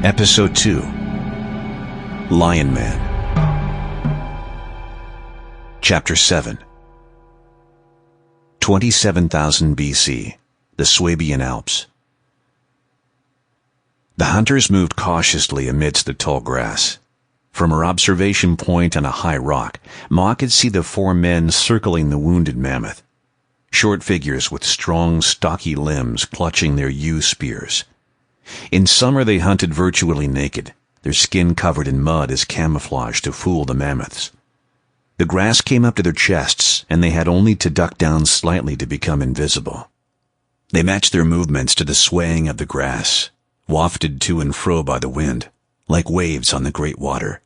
Episode 2, Lion Man. Chapter 7. 27,000 BC, the Swabian Alps. The hunters moved cautiously amidst the tall grass. From her observation point on a high rock, Ma could see the 4 men circling the wounded mammoth. Short figures with strong, stocky limbs clutching their yew spears. In summer they hunted virtually naked, their skin covered in mud as camouflage to fool the mammoths. The grass came up to their chests, and they had only to duck down slightly to become invisible. They matched their movements to the swaying of the grass, wafted to and fro by the wind, like waves on the great water.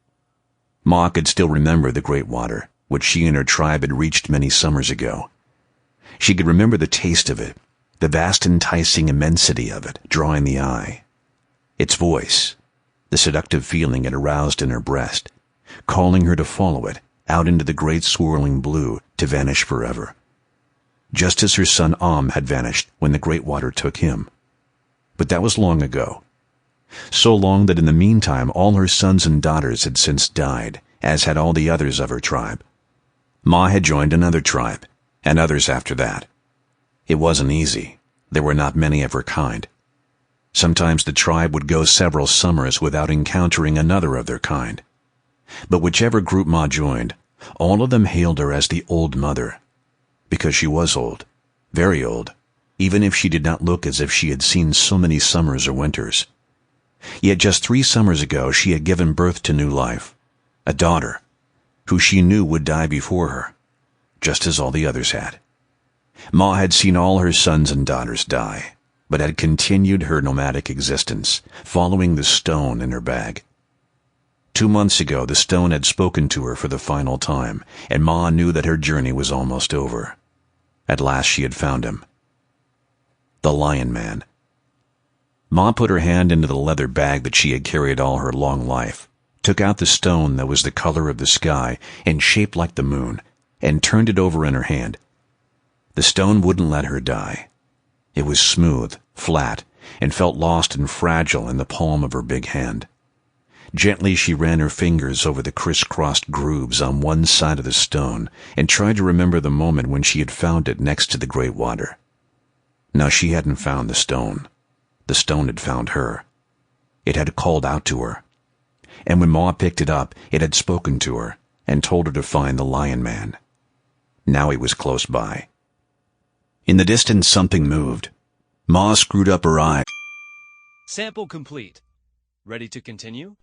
Ma could still remember the great water, which she and her tribe had reached many summers ago. She could remember the taste of it, the vast enticing immensity of it, drawing the eye. Its voice, the seductive feeling it aroused in her breast, calling her to follow it, out into the great swirling blue, to vanish forever. Just as her son had vanished when the great water took him. But that was long ago. So long that in the meantime all her sons and daughters had since died, as had all the others of her tribe. Ma had joined another tribe, and others after that. It wasn't easy. There were not many of her kind. Sometimes the tribe would go several summers without encountering another of their kind. But whichever group Ma joined, all of them hailed her as the Old Mother, because she was old, very old, even if she did not look as if she had seen so many summers or winters. Yet just 3 summers ago she had given birth to new life, a daughter, who she knew would die before her, just as all the others had. Ma had seen all her sons and daughters die, but had continued her nomadic existence, following the stone in her bag. 2 months ago the stone had spoken to her for the final time, and Ma knew that her journey was almost over. At last she had found him. The Lion Man. Ma put her hand into the leather bag that she had carried all her long life, took out the stone that was the color of the sky and shaped like the moon, and turned it over in her hand. The stone wouldn't let her die. It was smooth, flat, and felt lost and fragile in the palm of her big hand. Gently she ran her fingers over the crisscrossed grooves on one side of the stone and tried to remember the moment when she had found it next to the great water. Now she hadn't found the stone. The stone had found her. It had called out to her. And when Ma picked it up, it had spoken to her and told her to find the Lion Man. Now he was close by. In the distance something moved. Ma screwed up her eye. Sample complete. Ready to continue?